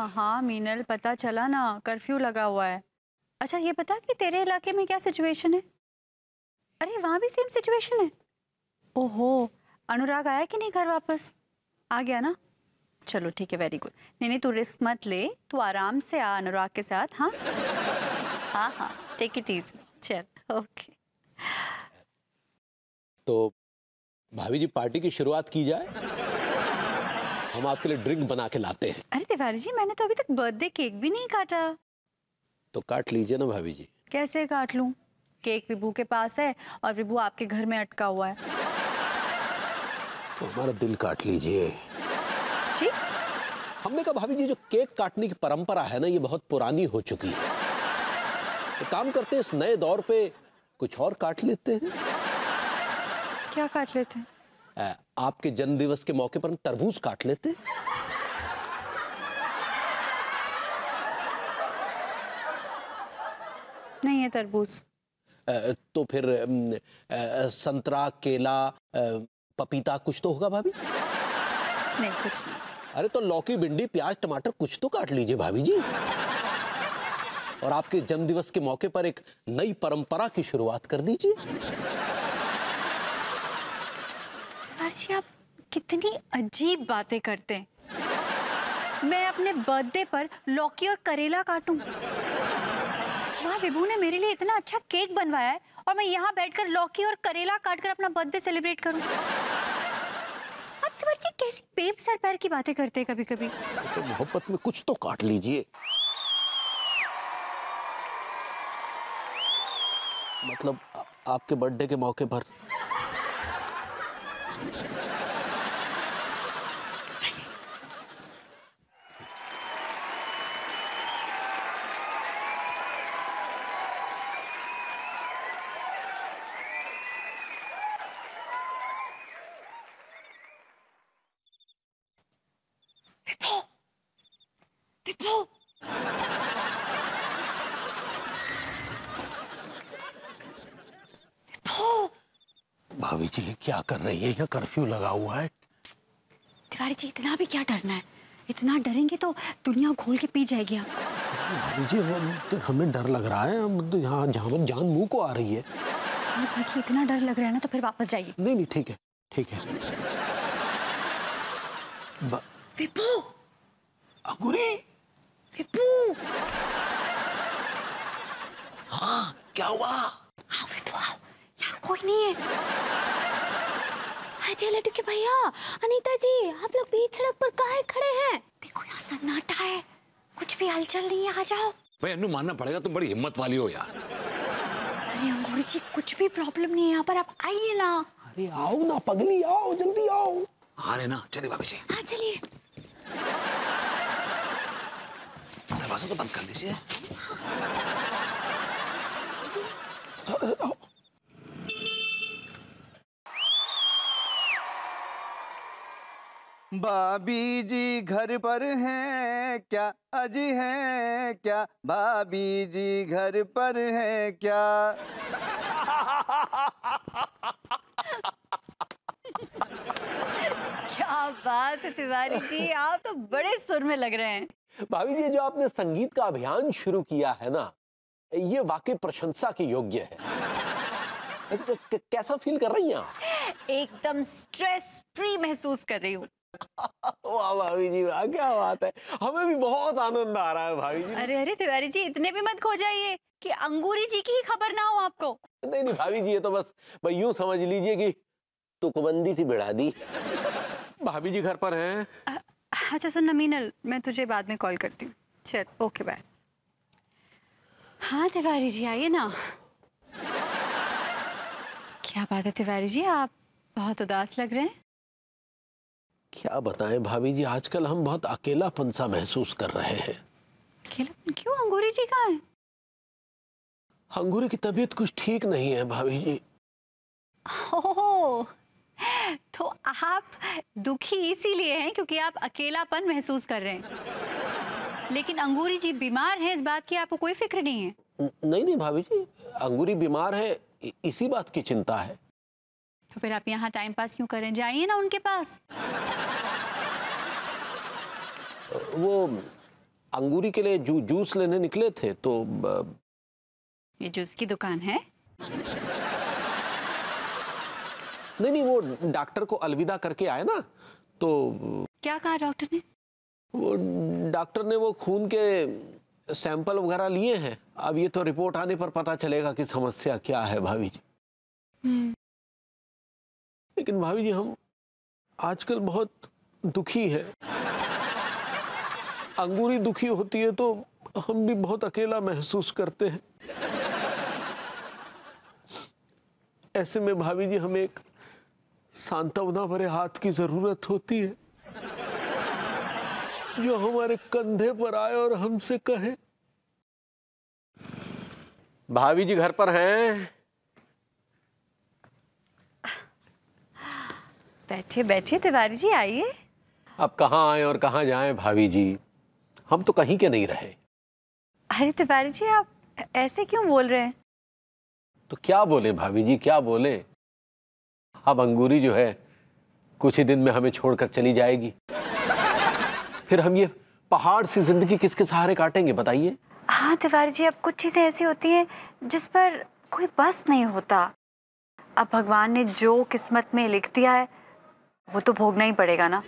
हाँ मीनल, पता चला ना, कर्फ्यू लगा हुआ है। अच्छा ये बता कि तेरे इलाके में क्या सिचुएशन है? अरे वहाँ भी सेम सिचुएशन है? ओहो, अनुराग आया कि नहीं घर वापस? आ गया ना? चलो ठीक है, वेरी गुड। नहीं तू रिस्क मत ले, तू आराम से आ अनुराग के साथ। हाँ हाँ हाँ, टेक इट इजी। चल ओके। तो भाभी जी पार्टी की शुरुआत की जाए, हम आपके लिए ड्रिंक बना के लाते हैं। अरे तिवारी जी, मैंने तो अभी तक बर्थडे केक भी नहीं काटा। तो काट लीजिए ना भाभी जी। कैसे काट लूं? केक विभू के पास है और विभू आपके घर में अटका हुआ है। तो हमारा दिल काट लीजिए। जी? हमने कहा भाभी जी, जो केक काटने की परंपरा है ना, ये बहुत पुरानी हो चुकी है। तो काम करते हैं, इस नए दौर पे कुछ और काट लेते हैं। क्या काट लेते हैं? आपके जन्मदिवस के मौके पर हम तरबूज काट लेते हैं। नहीं है तरबूज। तो फिर संतरा, केला, पपीता कुछ तो होगा भाभी? नहीं, कुछ नहीं। अरे तो लौकी, भिंडी, प्याज, टमाटर कुछ तो काट लीजिए भाभी जी। और आपके जन्मदिवस के मौके पर एक नई परंपरा की शुरुआत कर दीजिए। जी आप कितनी अजीब बातें करते हैं। मैं अपने बर्थडे पर लौकी और करेला काटूं? वहाँ विभू ने मेरे लिए इतना अच्छा केक बनवाया है और मैं यहाँ बैठकर लौकी और करेला काटकर अपना बर्थडे सेलिब्रेट करूं? आप तिवारी जी कैसी बेसर पैर की बातें करते हैं कभी कभी। तो मोहब्बत में कुछ तो काट लीजिए। मतलब आपके बर्थडे के मौके पर। भाभी जी क्या कर रही है? यहाँ कर्फ्यू लगा हुआ है। तिवारी जी इतना भी क्या डरना है? इतना डरेंगे तो दुनिया घोल के पी जाएगी आपको। भाभी जी तो हमें डर लग रहा है, हम तो यहाँ जहाँ जान मुंह को आ रही है। देखिए इतना डर लग रहा है ना, तो फिर वापस जाइए। नहीं ठीक है ठीक है। विभू, अंगूरी, विभू। हाँ क्या हुआ? आओ विभू आओ, यहाँ कोई नहीं है। हाय लड्डू के भैया, अनीता जी, आप लोग बीच सड़क पर काहे खड़े हैं? देखो यहाँ सन्नाटा है, कुछ भी हलचल नहीं है, आ जाओ। भाई अन्नू मानना पड़ेगा, तुम बड़ी हिम्मत वाली हो यार। अरे अंगूरी जी कुछ भी प्रॉब्लम नहीं है यहाँ पर, आप आइए ना। अरे आओ ना पगली, आओ जल्दी आओ। आ रहे ना, चलिए भाभी जी। हाँ चलिए। दरवाजा तो बंद कर दीजिए। भाभी जी घर पर हैं क्या? अजी हैं क्या? भाभी जी घर पर हैं क्या? क्या बात है तिवारी जी, आप तो बड़े सुर में लग रहे हैं। भाभी जी जो आपने संगीत का अभियान शुरू किया है ना, ये वाकई प्रशंसा के योग्य है। कैसा फील कर रही हैं आप? एकदम स्ट्रेस फ्री महसूस कर रही हूँ। वाह भाभी जी वाह, क्या बात है, हमें भी बहुत आनंद आ रहा है भाभी जी। अरे अरे तिवारी जी इतने भी मत खो जाइए कि अंगूरी जी की ही खबर ना हो आपको। नहीं नहीं भाभी जी, ये तो बस भाई यूं समझ लीजिए कि तुकबंदी सी बिड़ा दी। भाभी जी घर पर हैं? अच्छा सुन ना मीनल, मैं तुझे बाद में कॉल करती हूँ। चल ओके बाय। हाँ तिवारी जी आइए ना। क्या बात है तिवारी जी, आप बहुत उदास लग रहे हैं। क्या बताएं भाभी जी, आजकल हम बहुत अकेलापन सा महसूस कर रहे हैं। अकेलापन क्यों? अंगूरी जी कहाँ हैं? अंगूरी की तबीयत कुछ ठीक नहीं है भाभी जी। ओह, तो आप दुखी इसीलिए हैं क्योंकि आप अकेलापन महसूस कर रहे हैं, लेकिन अंगूरी जी बीमार हैं, इस बात की आपको कोई फिक्र नहीं है। नहीं नहीं भाभी जी, अंगूरी बीमार है इसी बात की चिंता है। तो फिर आप यहाँ टाइम पास क्यों करें, जाइए ना उनके पास। वो अंगूरी के लिए जूस लेने निकले थे तो ये जूस की दुकान है? नहीं, वो डॉक्टर को अलविदा करके आए ना, तो क्या कहा डॉक्टर ने? वो डॉक्टर ने वो खून के सैंपल वगैरह लिए हैं। अब ये तो रिपोर्ट आने पर पता चलेगा कि समस्या क्या है भाभी जी। लेकिन भाभी जी हम आजकल बहुत दुखी हैं। अंगूरी दुखी होती है तो हम भी बहुत अकेला महसूस करते हैं। ऐसे में भाभी जी हमें एक सांत्वना भरे हाथ की जरूरत होती है, जो हमारे कंधे पर आए और हमसे कहे, भाभी जी घर पर हैं? बैठिए बैठिए तिवारी जी, आइए। अब कहाँ आए और कहाँ जाएं भाभी जी, हम तो कहीं के नहीं रहे। अरे तिवारी जी आप ऐसे क्यों बोल रहे हैं? तो क्या बोले भाभी जी, क्या बोले? अब अंगूरी जो है कुछ ही दिन में हमें छोड़कर चली जाएगी, फिर हम ये पहाड़ सी जिंदगी किसके सहारे काटेंगे बताइए? हाँ तिवारी जी, अब कुछ चीजें ऐसी होती हैं जिस पर कोई बस नहीं होता। अब भगवान ने जो किस्मत में लिख दिया है वो तो भोगना ही पड़ेगा ना।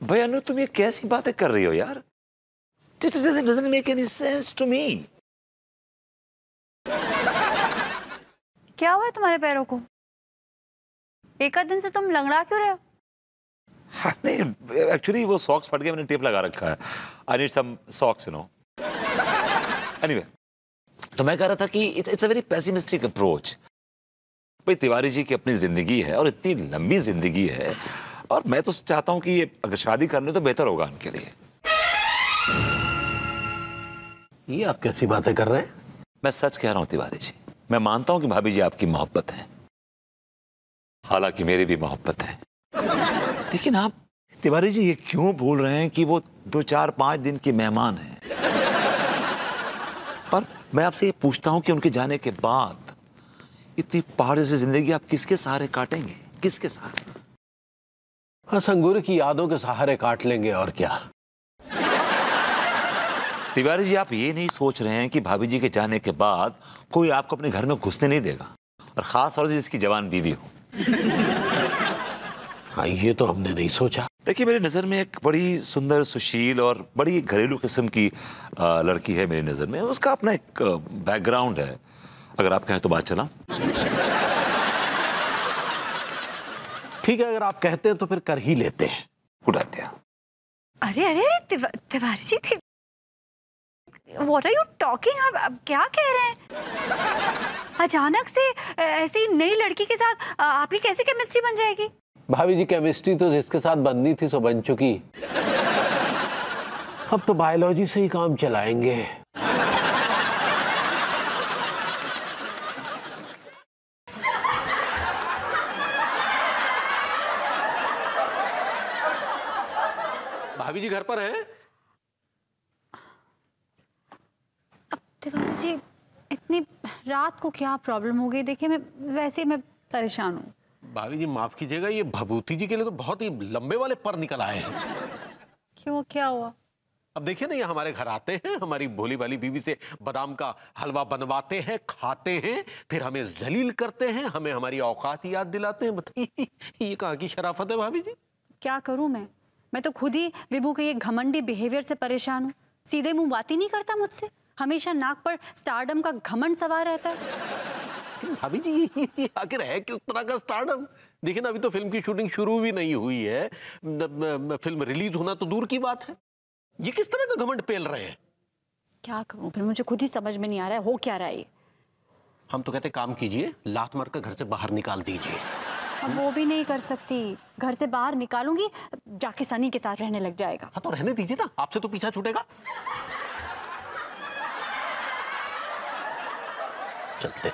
भाई अनु, तुम ये कैसी बातें कर रही हो यार? This doesn't make any sense to me. क्या हुआ है तुम्हारे पैरों को? एक आध दिन से तुम लंगड़ा क्यों रहे हो? हाँ, नहीं एक्चुअली वो सॉक्स फट गए, मैंने टेप लगा रखा है। I need some socks you know. Anyway, तो मैं कह रहा था कि it's a very pessimistic approach. भाई तिवारी जी की अपनी जिंदगी है और इतनी लंबी जिंदगी है, और मैं तो चाहता हूं कि ये अगर शादी करने तो बेहतर होगा उनके लिए। ये आप कैसी बातें कर रहे हैं? मैं सच कह रहा हूं तिवारी जी, मैं मानता हूं कि भाभी जी आपकी मोहब्बत है, हालांकि मेरी भी मोहब्बत है, लेकिन आप तिवारी जी ये क्यों बोल रहे हैं कि वो 2-4-5 दिन के मेहमान हैं? पर मैं आपसे ये पूछता हूं कि उनके जाने के बाद इतनी पहाड़ जैसी जिंदगी आप किसके सहारे काटेंगे? किसके सहारे? हाँ, अंगूरी की यादों के सहारे काट लेंगे और क्या। तिवारी जी आप ये नहीं सोच रहे हैं कि भाभी जी के जाने के बाद कोई आपको अपने घर में घुसने नहीं देगा, और खास तौर से जिसकी जवान बीवी हो। हाँ, ये तो हमने नहीं सोचा। देखिए मेरी नज़र में एक बड़ी सुंदर, सुशील और बड़ी घरेलू किस्म की लड़की है मेरी नज़र में। उसका अपना एक बैकग्राउंड है, अगर आप कहें तो बात चला। ठीक है, अगर आप कहते हैं तो फिर कर ही लेते हैं। Good idea. अरे अरे Tiwari ji, What are you talking? आप क्या कह रहे हैं? अचानक से ऐसी नई लड़की के साथ आपकी कैसे केमिस्ट्री बन जाएगी? भाभी जी केमिस्ट्री तो जिसके साथ बननी थी सो बन चुकी, अब तो बायोलॉजी से ही काम चलाएंगे। भाभी जी घर पर हैं? तिवारी जी इतनी रात को क्या प्रॉब्लम हो गई? देखिए वैसे मैं परेशान हूँ। भाभी जी माफ कीजिएगा, ये भभूति जी के लिए तो बहुत ही लंबे वाले पर निकल आए हैं। क्यों, क्या हुआ? अब देखिए ना, ये हमारे घर आते हैं, हमारी भोली वाली बीवी से बादाम का हलवा बनवाते हैं, खाते हैं, फिर हमें जलील करते हैं, हमें हमारी औकात याद दिलाते हैं। बताइए ये कहाँ की शराफत है भाभी जी? क्या करूँ मैं तो खुद ही विभू के ये घमंडी बिहेवियर से परेशान हूँ। सीधे मुंह बात ही नहीं करता मुझसे, हमेशा नाक पर स्टारडम का घमंड सवार रहता है। भाभी जी आखिर है किस तरह का स्टारडम? देखिए ना, अभी तो फिल्म की शूटिंग शुरू भी नहीं हुई है, फिल्म रिलीज होना तो दूर की बात है। ये किस तरह का घमंड पेल रहे हैं? क्या करूं, फिर मुझे खुद ही समझ में नहीं आ रहा है हो क्या रहा है ये। हम तो कहते काम कीजिए, लात मार कर घर से बाहर निकाल दीजिए। अब वो भी नहीं कर सकती, घर से बाहर निकालूंगी जाके सनी के साथ रहने लग जाएगा। हाँ तो रहने दीजिए ना, आपसे तो पीछा छूटेगा। चलते